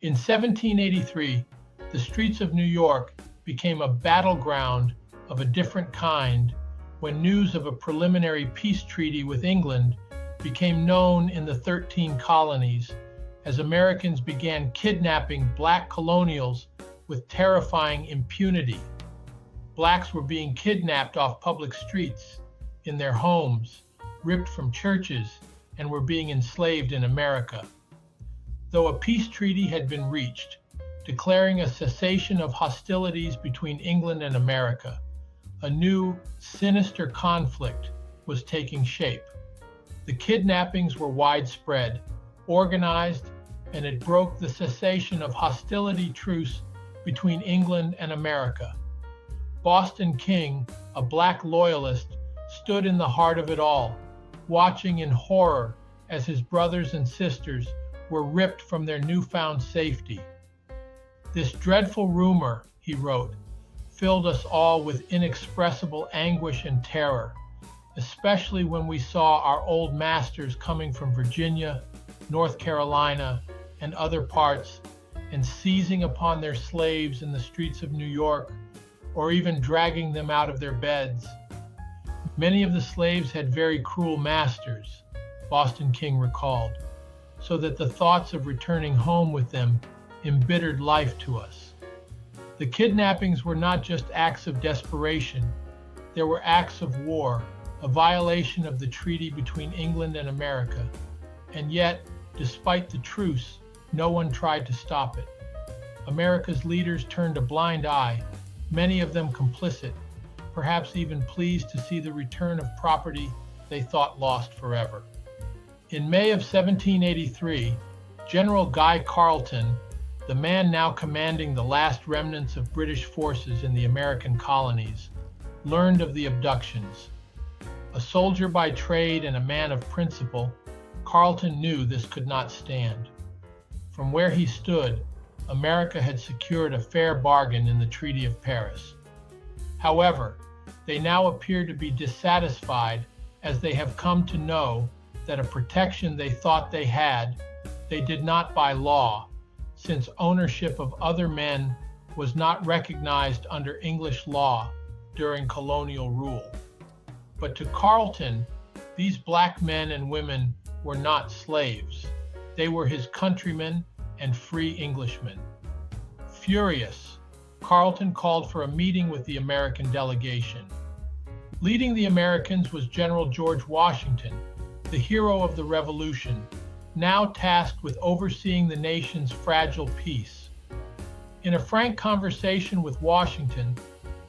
In 1783, the streets of New York became a battleground of a different kind when news of a preliminary peace treaty with England became known in the 13 colonies as Americans began kidnapping black colonials with terrifying impunity. Blacks were being kidnapped off public streets, in their homes, ripped from churches, and were being enslaved in America. Though a peace treaty had been reached, declaring a cessation of hostilities between England and America, a new, sinister conflict was taking shape. The kidnappings were widespread, organized, and it broke the cessation of hostility truce between England and America. Boston King, a black loyalist, stood in the heart of it all, watching in horror as his brothers and sisters were ripped from their newfound safety. "This dreadful rumor," he wrote, "filled us all with inexpressible anguish and terror, especially when we saw our old masters coming from Virginia, North Carolina, and other parts, and seizing upon their slaves in the streets of New York, or even dragging them out of their beds. Many of the slaves had very cruel masters," Boston King recalled, "so that the thoughts of returning home with them embittered life to us." The kidnappings were not just acts of desperation, they were acts of war, a violation of the treaty between England and America. And yet, despite the truce, no one tried to stop it. America's leaders turned a blind eye, many of them complicit, perhaps even pleased to see the return of property they thought lost forever. In May of 1783, General Guy Carleton, the man now commanding the last remnants of British forces in the American colonies, learned of the abductions. A soldier by trade and a man of principle, Carleton knew this could not stand. From where he stood, America had secured a fair bargain in the Treaty of Paris. However, they now appear to be dissatisfied as they have come to know that a protection they thought they had, they did not by law, since ownership of other men was not recognized under English law during colonial rule. But to Carleton, these black men and women were not slaves. They were his countrymen and free Englishmen. Furious, Carleton called for a meeting with the American delegation. Leading the Americans was General George Washington, the hero of the Revolution, now tasked with overseeing the nation's fragile peace. In a frank conversation with Washington,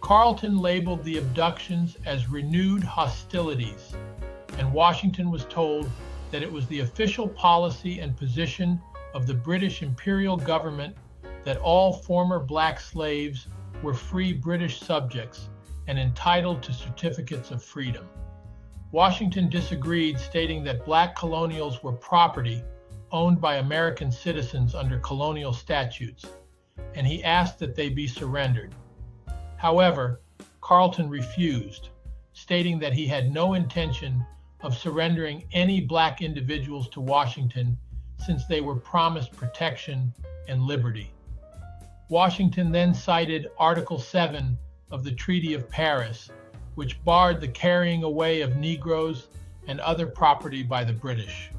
Carleton labeled the abductions as renewed hostilities, and Washington was told that it was the official policy and position of the British imperial government that all former black slaves were free British subjects and entitled to certificates of freedom. Washington disagreed, stating that black colonials were property owned by American citizens under colonial statutes, and he asked that they be surrendered. However, Carleton refused, stating that he had no intention of surrendering any black individuals to Washington since they were promised protection and liberty. Washington then cited Article 7 of the Treaty of Paris, which barred the carrying away of Negroes and other property by the British.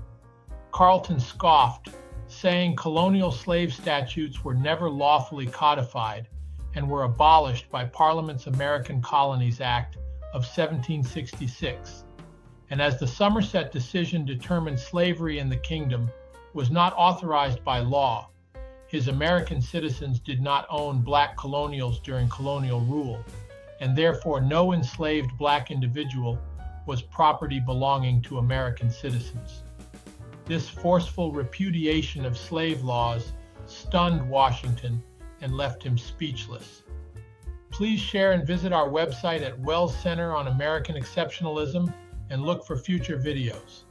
Carleton scoffed, saying colonial slave statutes were never lawfully codified and were abolished by Parliament's American Colonies Act of 1766. And as the Somerset decision determined slavery in the kingdom was not authorized by law, his American citizens did not own black colonials during colonial rule, and therefore no enslaved black individual was property belonging to American citizens. This forceful repudiation of slave laws stunned Washington and left him speechless. Please share and visit our website at Wells Center on American Exceptionalism and look for future videos.